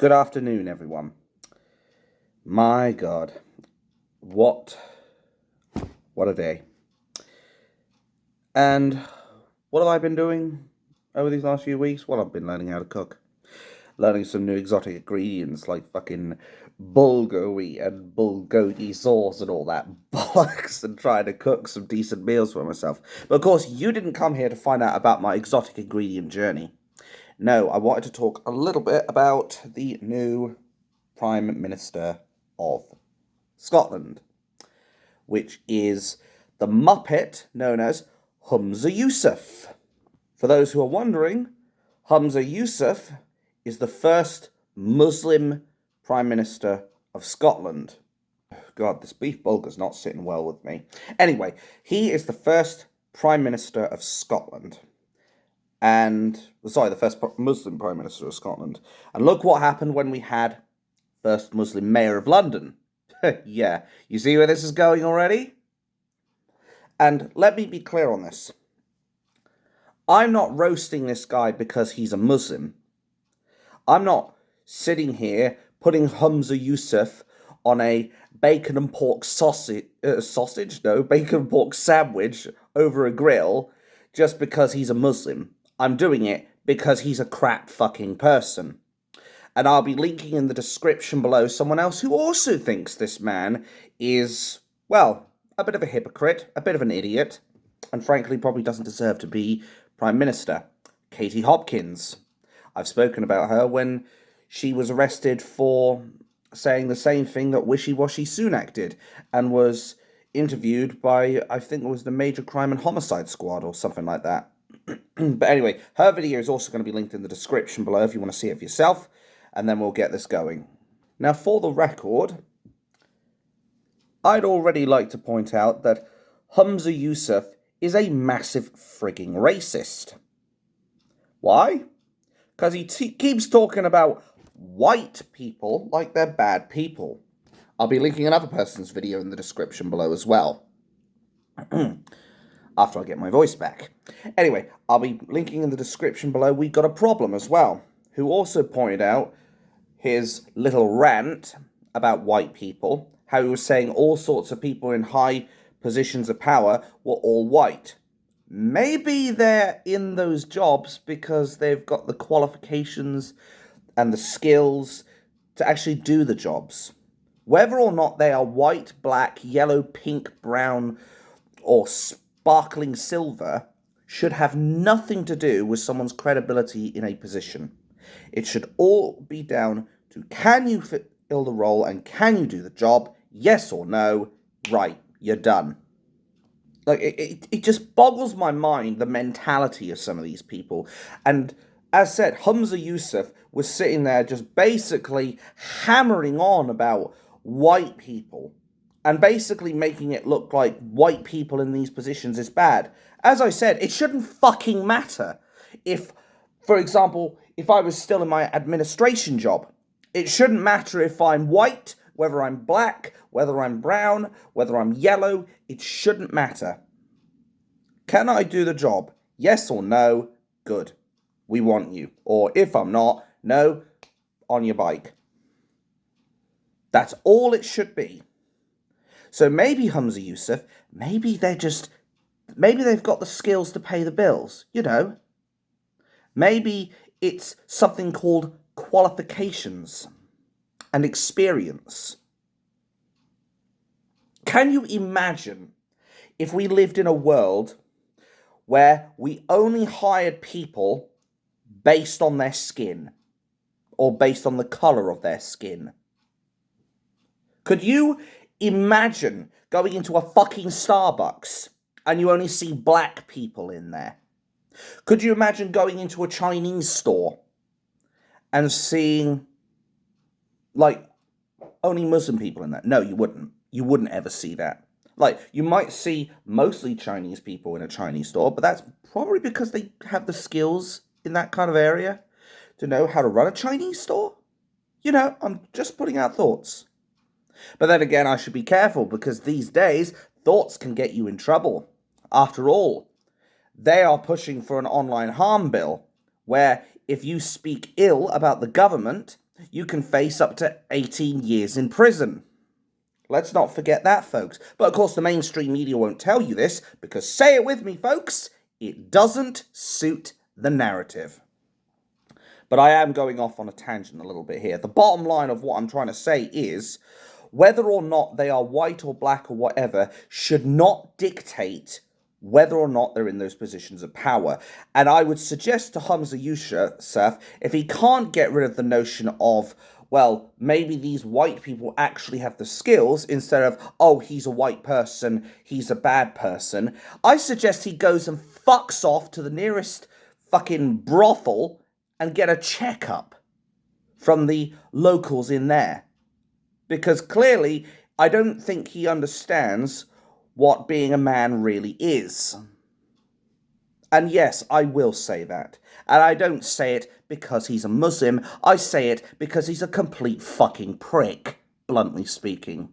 Good afternoon, everyone. My God, what a day. And what have I been doing over these last few weeks? Well, I've been learning how to cook. Learning some new exotic ingredients like fucking bulgogi and bulgogi sauce and all that bollocks, and trying to cook some decent meals for myself. But of course, you didn't come here to find out about my exotic ingredient journey. No, I wanted to talk a little bit about the new Prime Minister of Scotland, which is the Muppet known as Hamza Yousef. For those who are wondering, Hamza Yousef is the first Muslim Prime Minister of Scotland. God, this beef bulgur's not sitting well with me. Anyway, he is the first Prime Minister of Scotland. The first Muslim Prime Minister of Scotland. And look what happened when we had first Muslim Mayor of London. Yeah, you see where this is going already? And let me be clear on this. I'm not roasting this guy because he's a Muslim. I'm not sitting here putting Hamza Yousef on a bacon and pork bacon and pork sandwich over a grill just because he's a Muslim. I'm doing it because he's a crap fucking person. And I'll be linking in the description below someone else who also thinks this man is, well, a bit of a hypocrite, a bit of an idiot, and frankly probably doesn't deserve to be Prime Minister. Katie Hopkins. I've spoken about her when she was arrested for saying the same thing that wishy-washy Sunak did, and was interviewed by, I think it was the Major Crime and Homicide Squad or something like that. But anyway, her video is also going to be linked in the description below if you want to see it for yourself, and then we'll get this going. Now, for the record, I'd already like to point out that Hamza Yousef is a massive frigging racist. Why? Because he keeps talking about white people like they're bad people. I'll be linking another person's video in the description below as well. After I get my voice back. Anyway, I'll be linking in the description below We've Got a Problem as well, who also pointed out his little rant about white people, how he was saying all sorts of people in high positions of power were all white. Maybe they're in those jobs because they've got the qualifications and the skills to actually do the jobs. Whether or not they are white, black, yellow, pink, brown, or sparkling silver should have nothing to do with someone's credibility in a position. It should all be down to, can you fill the role and can you do the job? Yes or no? Right, you're done. Like, it just boggles my mind, the mentality of some of these people. And as said, Hamza Yousef was sitting there just basically hammering on about white people and basically making it look like white people in these positions is bad. As I said, it shouldn't fucking matter if, for example, if I was still in my administration job. It shouldn't matter if I'm white, whether I'm black, whether I'm brown, whether I'm yellow. It shouldn't matter. Can I do the job? Yes or no? Good. We want you. Or if I'm not, no, on your bike. That's all it should be. So maybe Hamza Yousef, maybe they've got the skills to pay the bills, you know. Maybe it's something called qualifications and experience. Can you imagine if we lived in a world where we only hired people based on their skin or based on the colour of their skin? Could you imagine going into a fucking Starbucks and you only see black people in there? Could you imagine going into a Chinese store and seeing, like, only Muslim people in there? No, you wouldn't. You wouldn't ever see that. Like, you might see mostly Chinese people in a Chinese store, but that's probably because they have the skills in that kind of area to know how to run a Chinese store. You know, I'm just putting out thoughts. But then again, I should be careful because these days, thoughts can get you in trouble. After all, they are pushing for an online harm bill where if you speak ill about the government, you can face up to 18 years in prison. Let's not forget that, folks. But of course, the mainstream media won't tell you this, because, say it with me, folks, it doesn't suit the narrative. But I am going off on a tangent a little bit here. The bottom line of what I'm trying to say is, whether or not they are white or black or whatever, should not dictate whether or not they're in those positions of power. And I would suggest to Hamza Yousef, if he can't get rid of the notion of, well, maybe these white people actually have the skills, instead of, oh, he's a white person, he's a bad person, I suggest he goes and fucks off to the nearest fucking brothel and get a checkup from the locals in there. Because clearly, I don't think he understands what being a man really is. And yes, I will say that. And I don't say it because he's a Muslim. I say it because he's a complete fucking prick, bluntly speaking.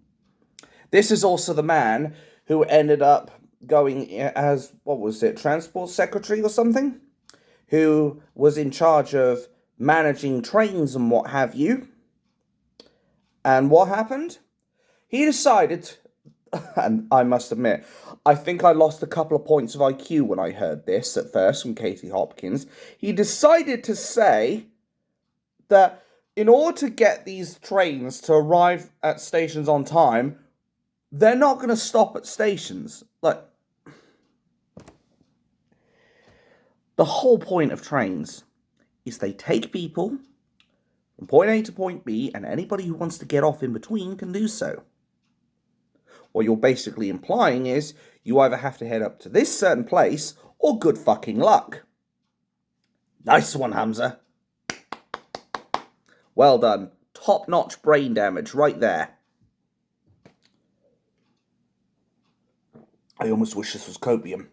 This is also the man who ended up going as, what was it, transport secretary or something? Who was in charge of managing trains and what have you. And what happened? He decided, and I must admit, I think I lost a couple of points of IQ when I heard this at first from Katie Hopkins. He decided to say that in order to get these trains to arrive at stations on time, they're not going to stop at stations. Like, the whole point of trains is they take people from point A to point B, and anybody who wants to get off in between can do so. What you're basically implying is you either have to head up to this certain place, or good fucking luck. Nice one, Hamza. Well done. Top-notch brain damage right there. I almost wish this was copium.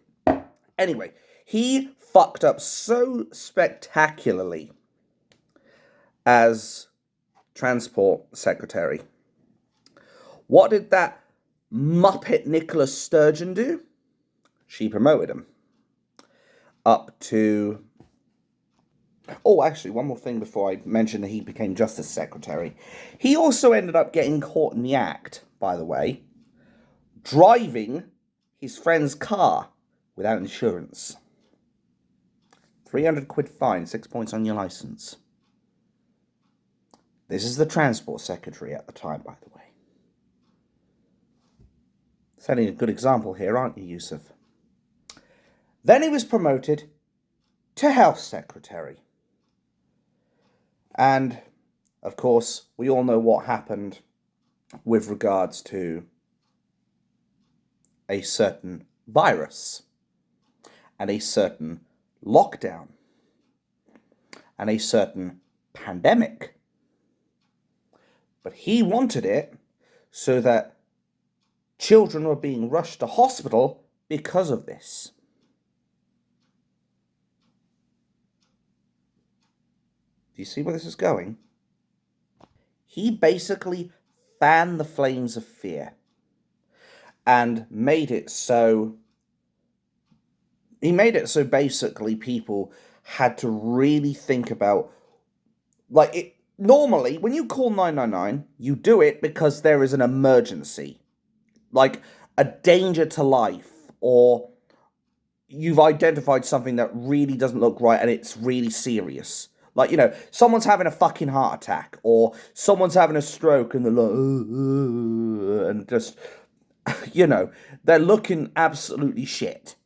Anyway, he fucked up so spectacularly as transport secretary. What did that Muppet Nicola Sturgeon do? She promoted him up to... Oh, actually, one more thing before I mention that he became Justice Secretary. He also ended up getting caught in the act, by the way, driving his friend's car without insurance. 300 quid fine, 6 points on your licence. This is the Transport Secretary at the time, by the way. Setting a good example here, aren't you, Yousef? Then he was promoted to Health Secretary. And, of course, we all know what happened with regards to a certain virus and a certain lockdown and a certain pandemic. But he wanted it so that children were being rushed to hospital because of this. Do you see where this is going? He basically fanned the flames of fear and made it so... He made it so basically people had to really think about... Like, it. Normally, when you call 999, you do it because there is an emergency. Like a danger to life, or you've identified something that really doesn't look right and it's really serious. Like, you know, someone's having a fucking heart attack, or someone's having a stroke and they're like, and just, you know, they're looking absolutely shit.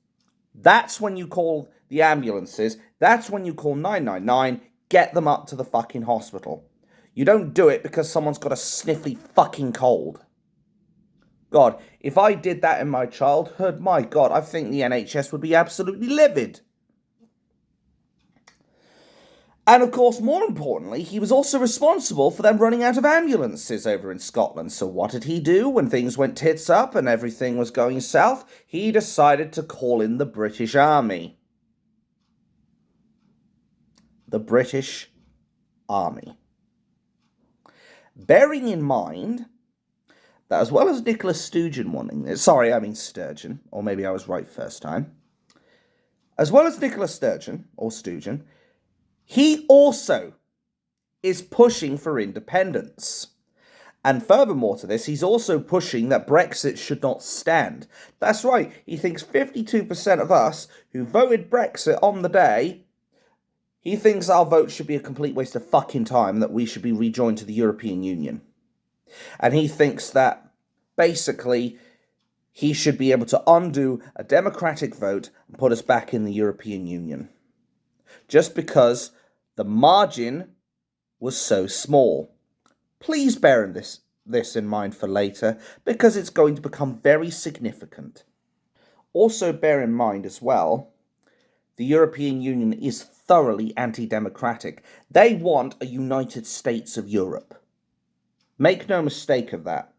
That's when you call the ambulances. That's when you call 999. Get them up to the fucking hospital. You don't do it because someone's got a sniffly fucking cold. God, if I did that in my childhood, my God, I think the NHS would be absolutely livid. And of course, more importantly, he was also responsible for them running out of ambulances over in Scotland. So what did he do when things went tits up and everything was going south? He decided to call in the British Army. The British Army. Bearing in mind that as well as Nicola Sturgeon wanting this, Sturgeon, or maybe I was right first time. As well as Nicola Sturgeon, he also is pushing for independence. And furthermore to this, he's also pushing that Brexit should not stand. That's right, he thinks 52% of us who voted Brexit on the day, he thinks our vote should be a complete waste of fucking time, that we should be rejoined to the European Union. And he thinks that, basically, he should be able to undo a democratic vote and put us back in the European Union. Just because the margin was so small. Please bear this in mind for later, because it's going to become very significant. Also bear in mind as well, the European Union is thoroughly anti-democratic. They want a United States of Europe. Make no mistake of that.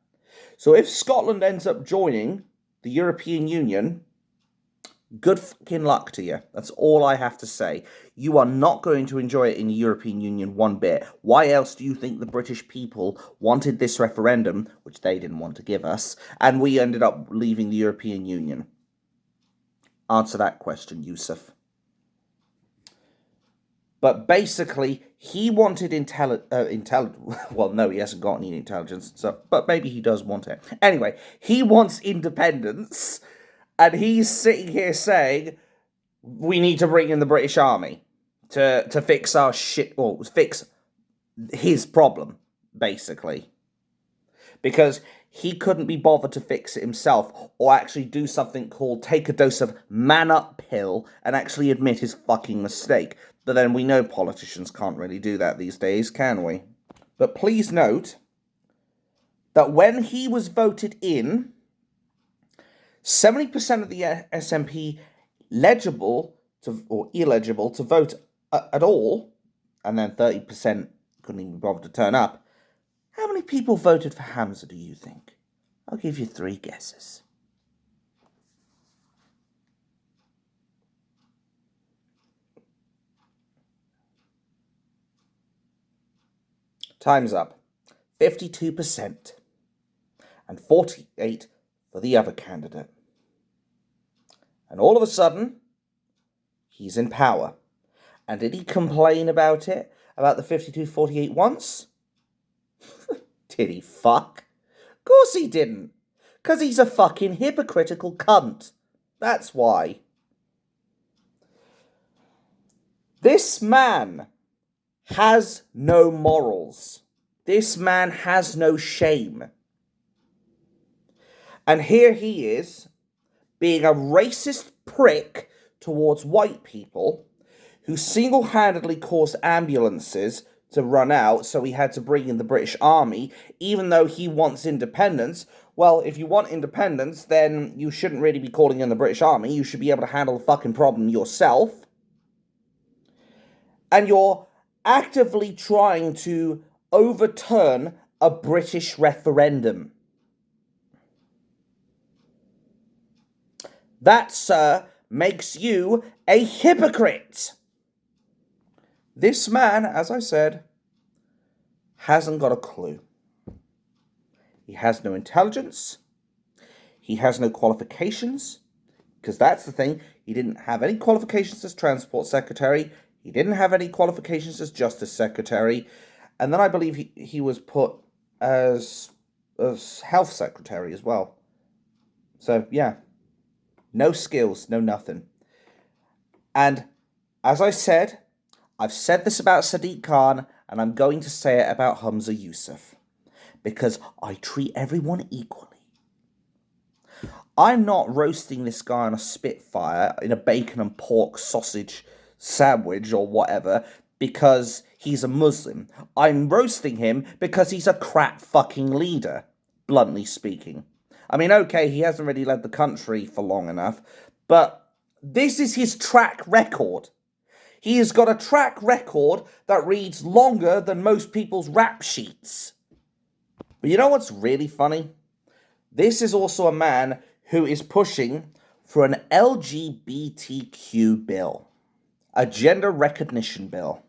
So if Scotland ends up joining the European Union, good fucking luck to you. That's all I have to say. You are not going to enjoy it in the European Union one bit. Why else do you think the British people wanted this referendum, which they didn't want to give us, and we ended up leaving the European Union? Answer that question, Yousef. But basically, he wanted well, no, he hasn't got any intelligence, but maybe he does want it. Anyway, he wants independence, and he's sitting here saying, we need to bring in the British Army to fix our shit, or fix his problem, basically. Because he couldn't be bothered to fix it himself, or actually do something called take a dose of man-up pill and actually admit his fucking mistake. But then we know politicians can't really do that these days, can we? But please note that when he was voted in, 70% of the SNP legible to, or illegible to vote at all, and then 30% couldn't even be bothered to turn up. How many people voted for Hamza, do you think? I'll give you 3 guesses. Time's up. 52%. And 48% for the other candidate. And all of a sudden, he's in power. And did he complain about it? About the 52-48 once? Did he fuck? Of course he didn't. Because he's a fucking hypocritical cunt. That's why. This man has no morals. This man has no shame. And here he is, being a racist prick towards white people, who single-handedly caused ambulances to run out, so he had to bring in the British Army, even though he wants independence. Well, if you want independence, then you shouldn't really be calling in the British Army. You should be able to handle the fucking problem yourself. And you're actively trying to overturn a British referendum. That, sir, makes you a hypocrite. This man, as I said, hasn't got a clue. He has no intelligence. He has no qualifications. Because that's the thing. He didn't have any qualifications as Transport Secretary. He didn't have any qualifications as Justice Secretary. And then I believe he was put as Health Secretary as well. So, yeah. No skills, no nothing. And, as I said, I've said this about Saddiq Khan, and I'm going to say it about Hamza Yousef. Because I treat everyone equally. I'm not roasting this guy on a spitfire in a bacon and pork sausage sandwich or whatever because he's a Muslim. I'm roasting him because he's a crap fucking leader, bluntly speaking. I mean, okay, he hasn't really led the country for long enough, but this is his track record. He has got a track record that reads longer than most people's rap sheets. But you know what's really funny? This is also a man who is pushing for an LGBTQ bill, a gender recognition bill,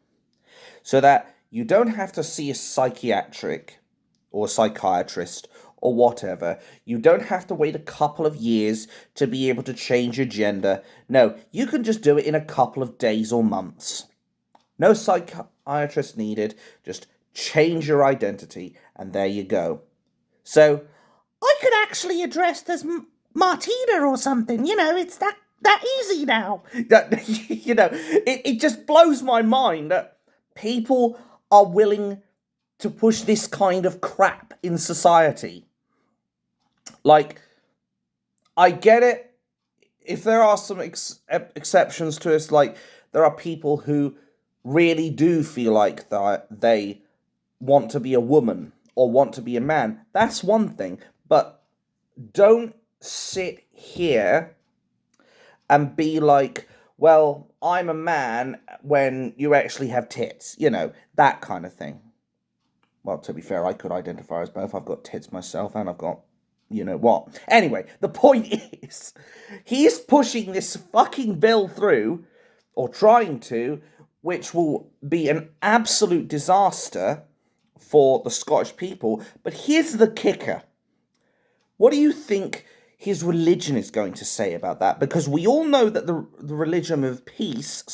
so that you don't have to see a psychiatric or psychiatrist or whatever. You don't have to wait a couple of years to be able to change your gender. No, you can just do it in a couple of days or months. No psychiatrist needed. Just change your identity, and there you go. So, I could actually address as Martina or something. It's that easy now. It just blows my mind that people are willing to push this kind of crap in society. Like, I get it. If there are some exceptions to this, like, there are people who really do feel like that they want to be a woman or want to be a man. That's one thing. But don't sit here and be like, well, I'm a man when you actually have tits. That kind of thing. Well, to be fair, I could identify as both. I've got tits myself and I've got what. Anyway, the point is, he's pushing this fucking bill through, or trying to, which will be an absolute disaster for the Scottish people. But here's the kicker. What do you think his religion is going to say about that? Because we all know that the religion of peace,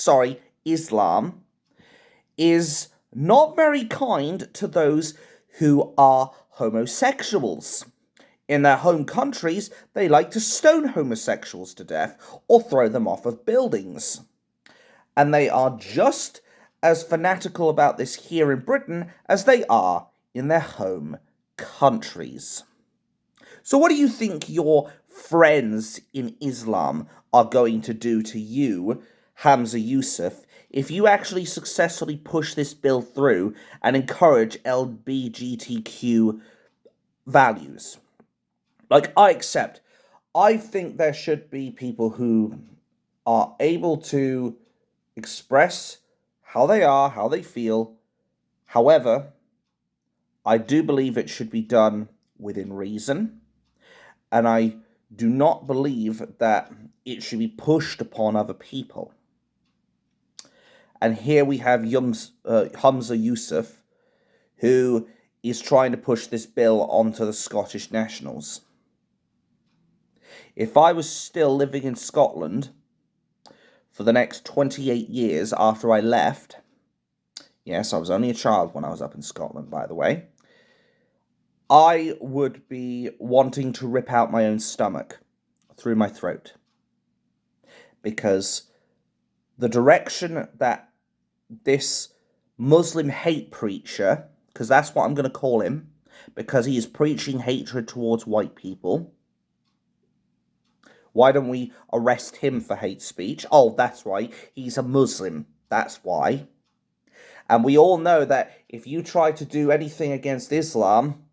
Islam, is not very kind to those who are homosexuals. In their home countries, they like to stone homosexuals to death or throw them off of buildings. And they are just as fanatical about this here in Britain as they are in their home countries. So what do you think your friends in Islam are going to do to you, Hamza Yousef, if you actually successfully push this bill through and encourage LGBTQ values? Like, I think there should be people who are able to express how they are, how they feel. However, I do believe it should be done within reason, and I do not believe that it should be pushed upon other people. And here we have Hamza Yousef, who is trying to push this bill onto the Scottish Nationals. If I was still living in Scotland for the next 28 years after I left, yes, I was only a child when I was up in Scotland, by the way, I would be wanting to rip out my own stomach through my throat. Because the direction that this Muslim hate preacher, because that's what I'm going to call him, because he is preaching hatred towards white people. Why don't we arrest him for hate speech? Oh, that's right, he's a Muslim. That's why. And we all know that if you try to do anything against Islam,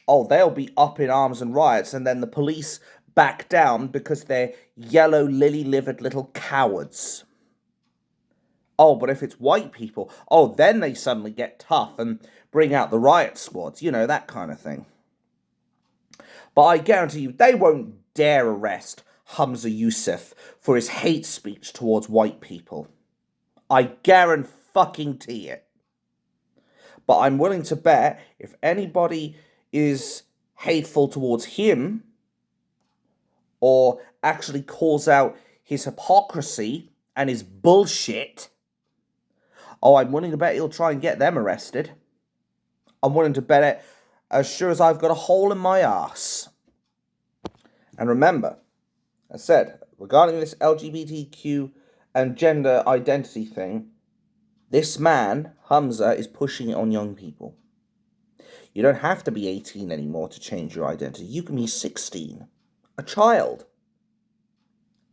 they'll be up in arms and riots, and then the police back down because they're yellow, lily-livered little cowards. But if it's white people, then they suddenly get tough and bring out the riot squads, that kind of thing. But I guarantee you, they won't dare arrest Hamza Yousef for his hate speech towards white people. I guarantee it. But I'm willing to bet if anybody is hateful towards him, or actually calls out his hypocrisy and his bullshit, I'm willing to bet he'll try and get them arrested. I'm willing to bet it as sure as I've got a hole in my arse. And remember, I said, regarding this LGBTQ and gender identity thing, this man, Hamza, is pushing it on young people. You don't have to be 18 anymore to change your identity. You can be 16, a child,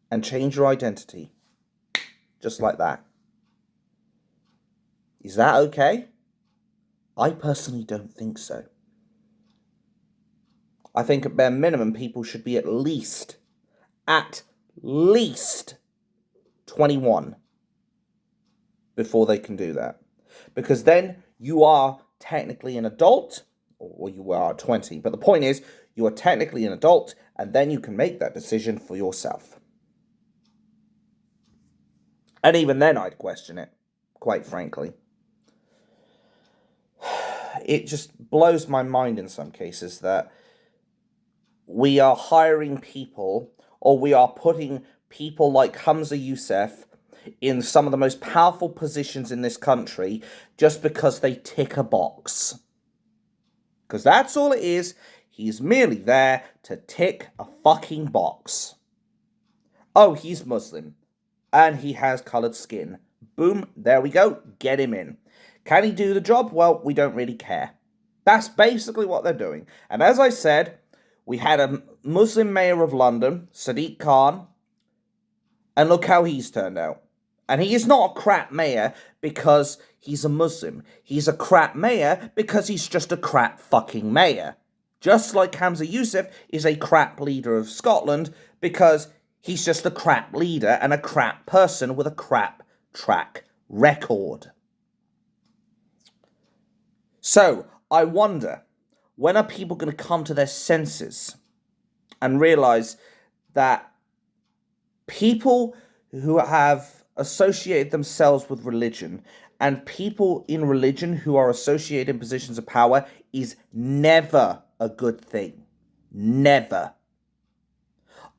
and change your identity. Just like that. Is that okay? I personally don't think so. I think at bare minimum, people should be at least 21 before they can do that. Because then you are technically an adult, or you are 20. But the point is, you are technically an adult, and then you can make that decision for yourself. And even then, I'd question it, quite frankly. It just blows my mind in some cases that we are hiring people, or we are putting people like Hamza Yousef in some of the most powerful positions in this country just because they tick a box. Because that's all it is. He's merely there to tick a fucking box. Oh, he's Muslim. And he has coloured skin. Boom, there we go. Get him in. Can he do the job? Well, we don't really care. That's basically what they're doing. And as I said, we had a Muslim mayor of London, Saddiq Khan, and look how he's turned out. And he is not a crap mayor because he's a Muslim. He's a crap mayor because he's just a crap fucking mayor. Just like Hamza Yousef is a crap leader of Scotland because he's just a crap leader and a crap person with a crap track record. So, I wonder, when are people going to come to their senses and realise that people who have associated themselves with religion and people in religion who are associated in positions of power is never a good thing. Never.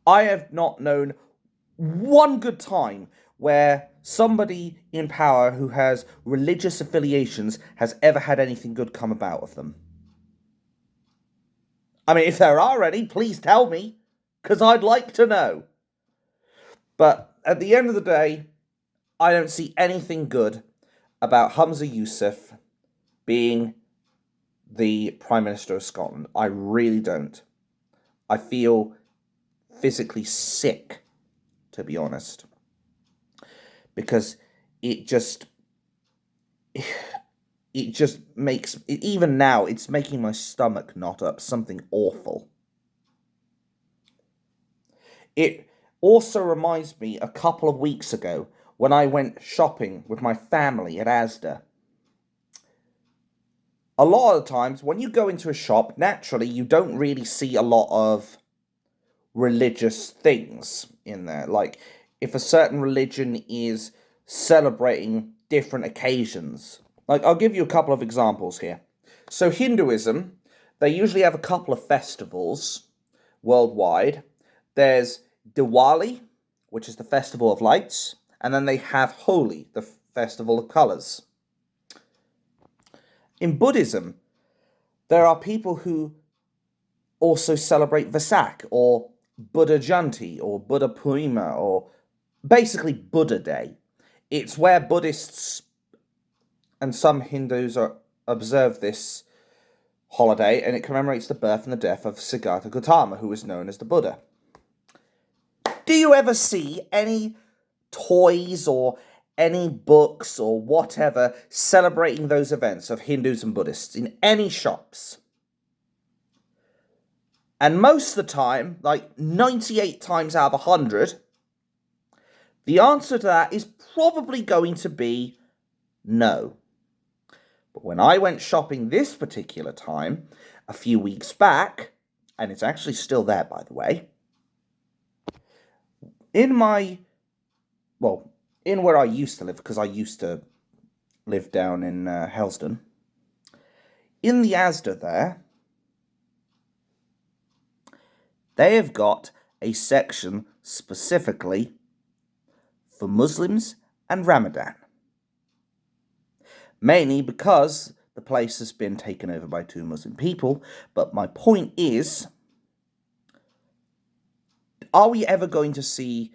I have not known one good time where somebody in power who has religious affiliations has ever had anything good come about of them. I mean, if there are any, please tell me, because I'd like to know. But at the end of the day, I don't see anything good about Hamza Yousef being the Prime Minister of Scotland. I really don't. I feel physically sick, to be honest. Because it just makes, even now, it's making my stomach knot up something awful. It also reminds me a couple of weeks ago when I went shopping with my family at Asda. A lot of the times, when you go into a shop, naturally, you don't really see a lot of religious things in there. Like, if a certain religion is celebrating different occasions. Like, I'll give you a couple of examples here. So, Hinduism, they usually have a couple of festivals worldwide. There's Diwali, which is the festival of lights, and then they have Holi, the festival of colours. In Buddhism, there are people who also celebrate Vesak, or Buddha Jayanti, or Buddha Purnima, or basically Buddha Day. It's where Buddhists and some Hindus observe this holiday, and it commemorates the birth and the death of Siddhartha Gautama, who is known as the Buddha. Do you ever see any toys or any books or whatever celebrating those events of Hindus and Buddhists in any shops? And most of the time, like 98 times out of 100, the answer to that is probably going to be no. But when I went shopping this particular time, a few weeks back, and it's actually still there, by the way, in where I used to live, because I used to live down in Helston, in the Asda there, they have got a section specifically for Muslims and Ramadan. Mainly because the place has been taken over by two Muslim people. But my point is, are we ever going to see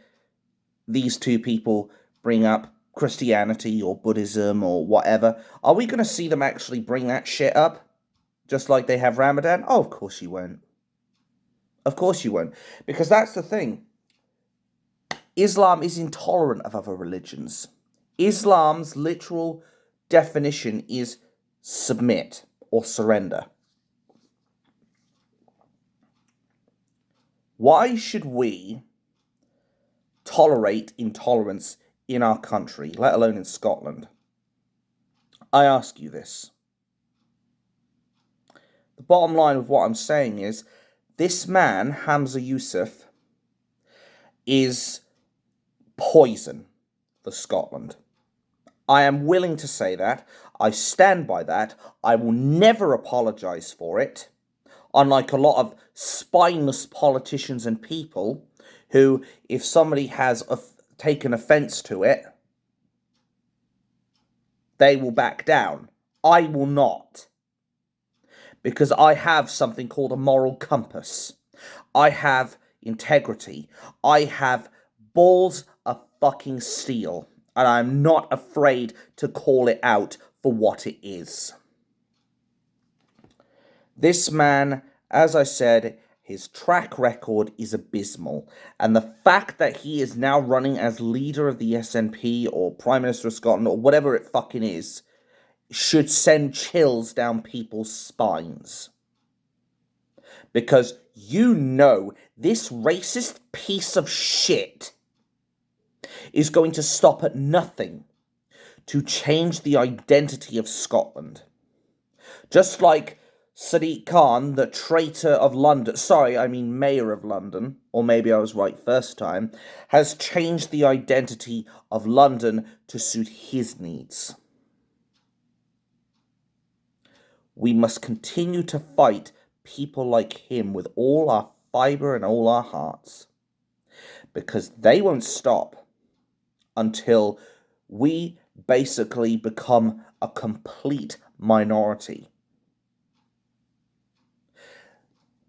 these two people bring up Christianity or Buddhism or whatever? Are we going to see them actually bring that shit up? Just like they have Ramadan? Oh, of course you won't. Of course you won't. Because that's the thing. Islam is intolerant of other religions. Islam's literal definition is submit or surrender. Why should we tolerate intolerance in our country, let alone in Scotland? I ask you this. The bottom line of what I'm saying is, this man, Hamza Yousef, is poison for Scotland. I am willing to say that. I stand by that. I will never apologise for it. Unlike a lot of spineless politicians and people who, if somebody has taken offence to it, they will back down. I will not. Because I have something called a moral compass. I have integrity. I have balls of fucking steel. And I'm not afraid to call it out for what it is. This man, as I said, his track record is abysmal. And the fact that he is now running as leader of the SNP or Prime Minister of Scotland or whatever it fucking is, should send chills down people's spines. Because you know this racist piece of shit is going to stop at nothing to change the identity of Scotland. Just like Saddiq Khan, the traitor of London, mayor of London, or maybe I was right first time, has changed the identity of London to suit his needs. We must continue to fight people like him with all our fibre and all our hearts. Because they won't stop until we basically become a complete minority.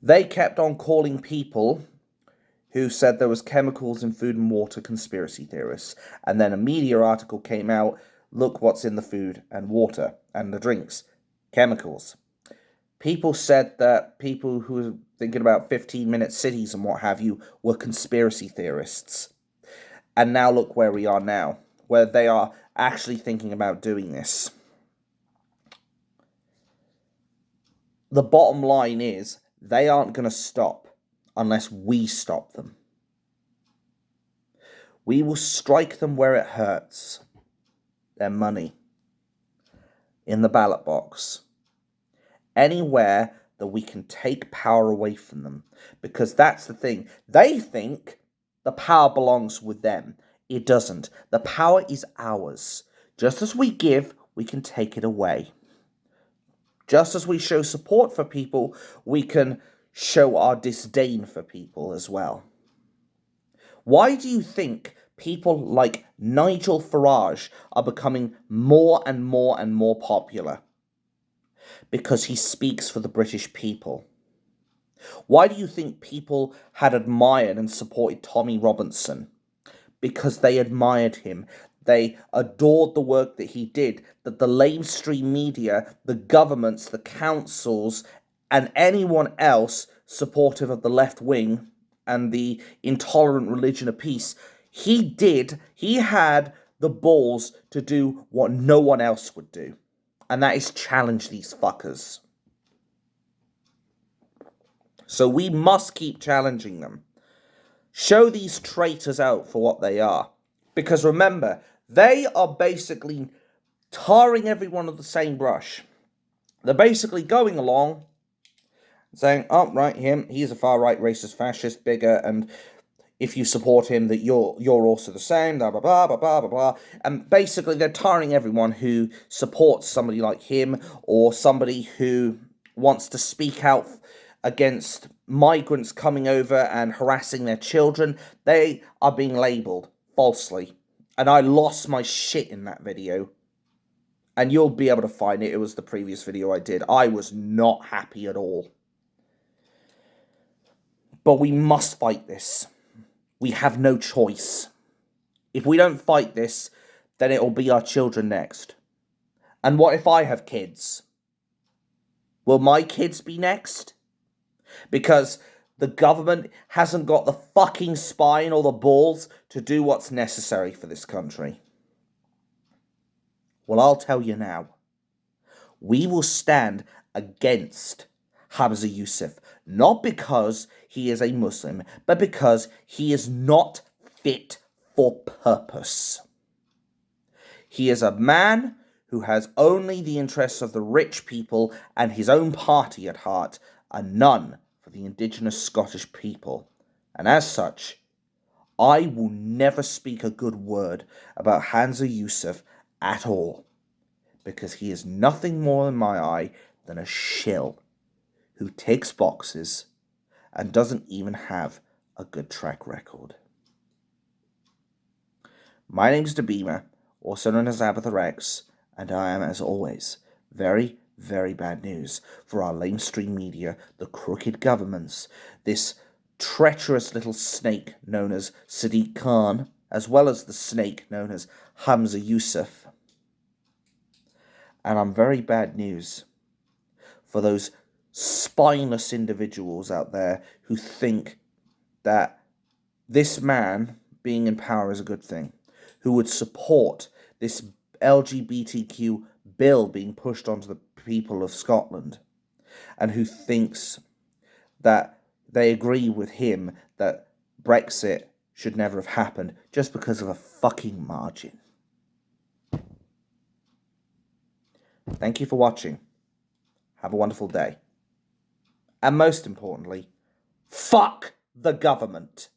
They kept on calling people who said there was chemicals in food and water conspiracy theorists. And then a media article came out, look what's in the food and water and the drinks. Chemicals. People said that people who were thinking about 15-minute cities and what have you were conspiracy theorists. And now look where we are now, where they are actually thinking about doing this. The bottom line is, they aren't going to stop unless we stop them. We will strike them where it hurts. Their money. In the ballot box. Anywhere that we can take power away from them. Because that's the thing. They think the power belongs with them. It doesn't. The power is ours. Just as we give, we can take it away. Just as we show support for people, we can show our disdain for people as well. Why do you think people like Nigel Farage are becoming more and more and more popular? Because he speaks for the British people. Why do you think people had admired and supported Tommy Robinson? Because they admired him. They adored the work that he did, that the lamestream media, the governments, the councils, and anyone else supportive of the left wing and the intolerant religion of peace, he had the balls to do what no one else would do. And that is challenge these fuckers. So we must keep challenging them. Show these traitors out for what they are. Because remember, they are basically tarring everyone with the same brush. They're basically going along, saying, oh, right, he's a far-right racist, fascist, bigot, and if you support him, that you're also the same, blah, blah, blah, blah, blah, blah, blah. And basically, they're tarring everyone who supports somebody like him, or somebody who wants to speak out against migrants coming over and harassing their children. They are being labelled falsely. And I lost my shit in that video. And you'll be able to find it. It was the previous video I did. I was not happy at all. But we must fight this. We have no choice. If we don't fight this, then it'll be our children next. And what if I have kids? Will my kids be next? Because the government hasn't got the fucking spine or the balls to do what's necessary for this country. Well, I'll tell you now. We will stand against Hamza Yousef, not because he is a Muslim, but because he is not fit for purpose. He is a man who has only the interests of the rich people and his own party at heart, and none for the indigenous Scottish people. And as such, I will never speak a good word about Hamza Yousef at all, because he is nothing more in my eye than a shill who ticks boxes and doesn't even have a good track record. My name's Dabima, also known as Abatha Rex, And I am, as always, very, very bad news for our lamestream media, the crooked governments, this treacherous little snake known as Saddiq Khan, as well as the snake known as Hamza Yousef. And I'm very bad news for those spineless individuals out there who think that this man being in power is a good thing, who would support this LGBTQ bill being pushed onto the people of Scotland, and who thinks that they agree with him that Brexit should never have happened just because of a fucking margin. Thank you for watching. Have a wonderful day. And most importantly, fuck the government.